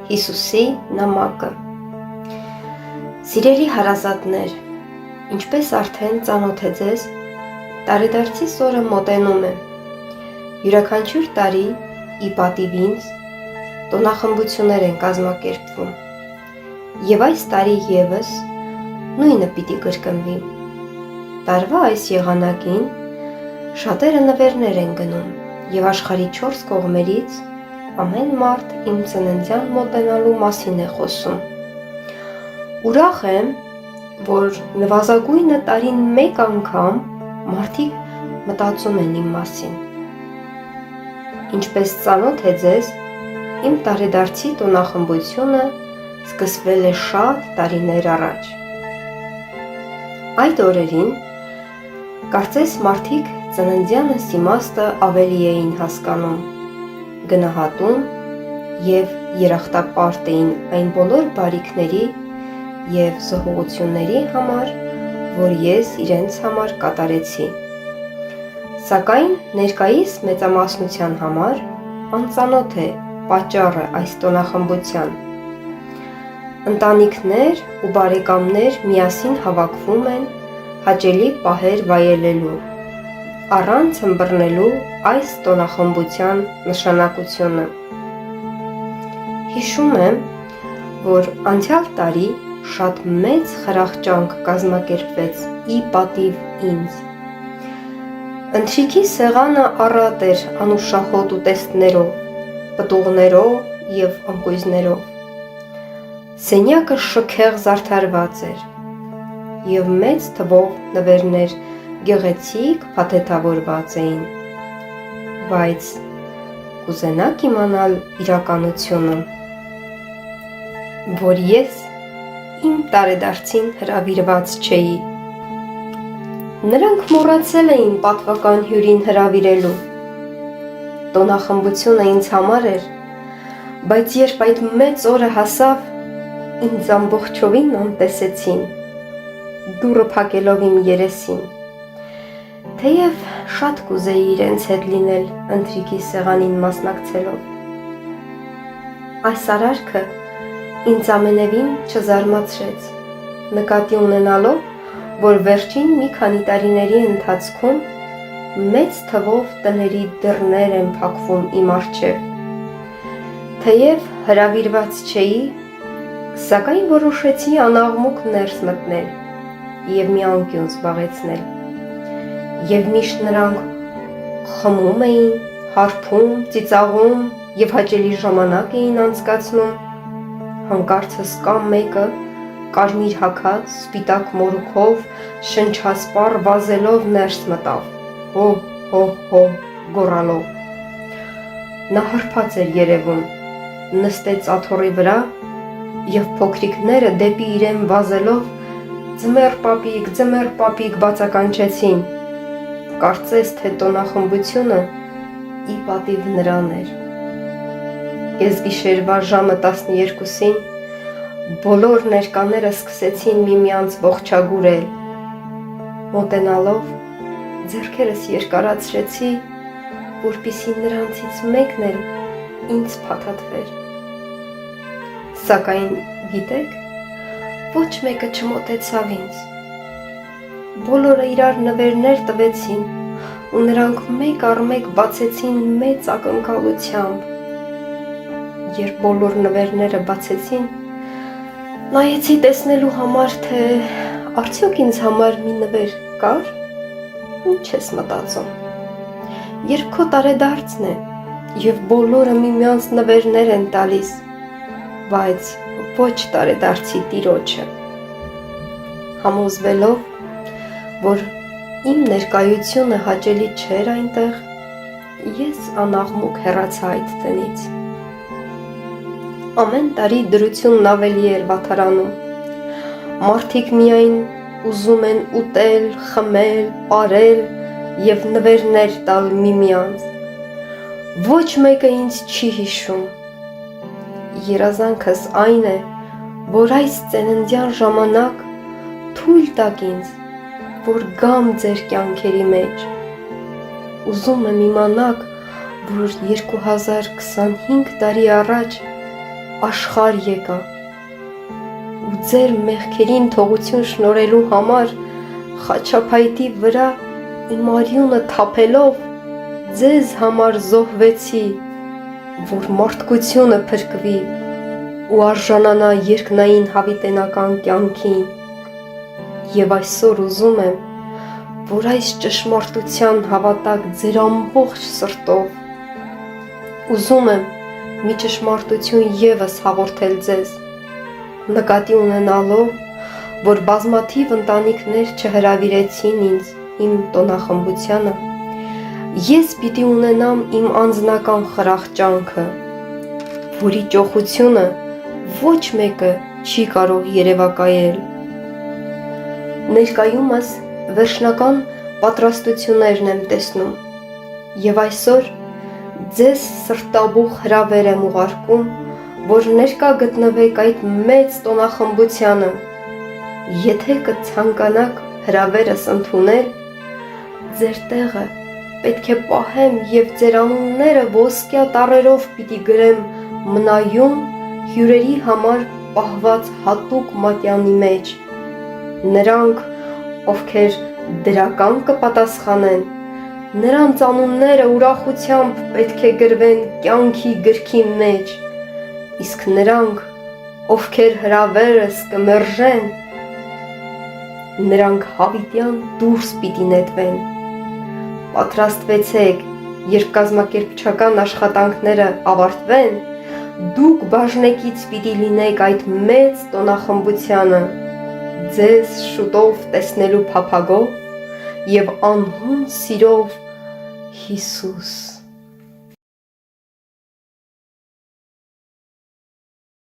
Հիսուսի նամակը։ Սիրելի հարազատներ, ինչպես արդեն ծանոթ է ձեզ, տարեդարձի սորը մոտենում է։ Յուրաքանչյուր տարի ի պատիվ ինձ տոնախմբություններ են կազմակերպվում։ Եվ այս տարի ևս նույնը պիտի կրկնվի։ Տարվա այս եղանակին շատերը նվերներ են գնում և աշխարհի 4 կողմերից ամեն մարդ իմ ծննդյան մոտենալու մասին է խոսում։ Ուրախ եմ, որ նվազագույնը տարին մեկ անգամ մարդիկ մտածում են իմ մասին։ Ինչպես ծանոթ է ձեզ, իմ տարեդարձի տոնախմբությունը սկսվել է շատ տարիներ առաջ։ Այդ օրերին կարծես մարդիկ ծննդյանս իմաստը ավելի էին հասկանում, գնահատում և երախտապարտ էին այն բոլոր բարիքների և զոհողությունների համար, որ ես իրենց համար կատարեցի։ Սակայն ներկայիս մեծամասնության համար անծանոթ է պատճառը այս տոնախմբության։ Ընտանիքներ ու բարեկամներ միասին հավաքվում են հաճելի պահեր վայելելու, առանց ըմբռնելու այս տոնախմբության նշանակությունը։ Հիշում եմ, որ անցյալ տարի շատ մեծ խրախճանք կազմակերպվեց ի պատիվ ինձ։ Ընթրիքի սեղանը առատ էր անուշահոտ ուտեստներով, պտուղներով և ընկույզներով։ Սենյակը շքեղ զարդարված էր և մեծ թվով նվերներ գեղեցիկ փաթեթավորված էին, բայց կուզենաք իմանալ իրականությունը, որ ես իմ տարեդարձին հրավիրված չէի։ Նրանք մոռացել էին պատվական հյուրին հրավիրելու։ Տոնախմբությունը ինձ համար էր, բայց երբ այդ մեծ օրը հասավ, ինձ ամբողջովին անտեսեցին, դուռը փակելով իմ երեսին։ Թեև շատ կուզեի իրենց հետ լինել ընթրիքի սեղանին մասնակցելով։ Այս արարքը ինձ ամենևին չզարմացրեց, նկատի ունենալով, որ վերջին մի քանի տարիների ընթացքում մեծ թվով տների դռներ են փակվում իմ առջև։ Թեև հրավիրված չէի, սակայն որոշեցի անաղմուկ ներս մտնել և մի անկյուն զբաղեցնել։ Եվ միշտ նրանք խմում էին, հարբում, ծիծաղում և հաճելի ժամանակ էին անցկացնում, հանկարծս կամ մեկը կարմիր հագած, սպիտակ մորուքով, շնչասպառ վազելով ներս մտավ, հո գոռալով։ Նա հարբած էր երևում, նստեց աթոռի վրա և փոքրիկները դեպի իրեն վազելով ձմեռ պապիկ բացականչեցին, կարծես թե տոնախմբությունը ի պատիվ նրան էր։ Կեսգիշերվա ժամը 12-ին բոլոր ներկաները սկսեցին միմյանց ողջագուրել։ Մոտենալով ձեռքերս երկարացրեցի, որպեսզի նրանցից մեկն էլ ինձ փաթաթվեր։ Սակայն գիտեք, ոչ մեկը չմոտեցավ ինձ։ Բոլորը իրար նվերներ տվեցին ու նրանք մեկ առ մեկ բացեցին մեծ ակնկալությամբ։ Երբ բոլոր նվերները բացեցին, նայեցի տեսնելու համար, թե արդյոք ինձ համար մի նվեր կար։ Ինչ ես մտածում, երբ քո տարեդարձն է և բոլորը միմյանց նվերներ են տալիս, բայց ոչ տարեդարձի տիրոջը։ Համոզվելով, որ իմ ներկայությունը հաճելի չէր այնտեղ, ես անաղմուկ հեռացա այդ տնից։ Ամեն տարի դրությունն ավելի էր վատթարանում։ Մարդիկ միայն ուզում են ուտել, խմել, պարել և նվերներ տալ միմյանց։ Ոչ մեկը ինձ չի հիշում։ Երազանքս այն է, որ այս ծննդյան ժամանակ թույլ տաք ինձ, որ գամ ձեր կյանքերի մեջ։ Ուզում եմ իմանաք, որ 2025 տարի առաջ աշխարհ եկա ու ձեր մեղքերին թողություն շնորհելու համար խաչափայտի վրա իմ արյունը թափելով ձեզ համար զոհվեցի, որ մարդկությունը փրկվի ու արժանանա երկնային հավիտենական կյանքին։ Եվ այսօր ուզում եմ, որ այս ճշմարտության հավատաք ձեր ամբողջ սրտով։ Ուզում եմ մի ճշմարտություն ևս հաղորդել ձեզ, նկատի ունենալով, որ բազմաթիվ ընտանիքներ չհրավիրեցին ինձ իմ տոնախմբությանը, ես պիտի ունենամ իմ անձնական խրախճանքը, որի ճոխությունը ոչ մեկը չի կարող երևակայել։ Ներկայումս վերջնական պատրաստություններն եմ տեսնում եւ այսօր ձեզ սրտաբուխ հրավեր եմ ուղարկում, որ ներկա գտնվեք այդ մեծ տոնախմբությանը։ Եթե կցանկանաք հրավերս ընդունել, ձեր տեղը պետք է պահեմ եւ ձեր անունները ոսկյա տառերով պիտի գրեմ մնայուն հյուրերի համար պահված հատուկ մատյանի մեջ։ Նրանք, ովքեր դրական կպատասխանեն, նրանց անունները ուրախությամբ պետք է գրվեն կյանքի գրքի մեջ, իսկ նրանք, ովքեր հրավերս կմերժեն, նրանք հավիտյան դուրս պիտի նետվեն։ Պատրաստվեցեք, երբ կազմակերպչական աշխատանքները ավարտվեն, դուք բաժնեկից պիտի լինեք այդ մեծ տոնախմբությանը, ձեզ շուտով տեսնելու փափագով և անհուն սիրով Հիսուս։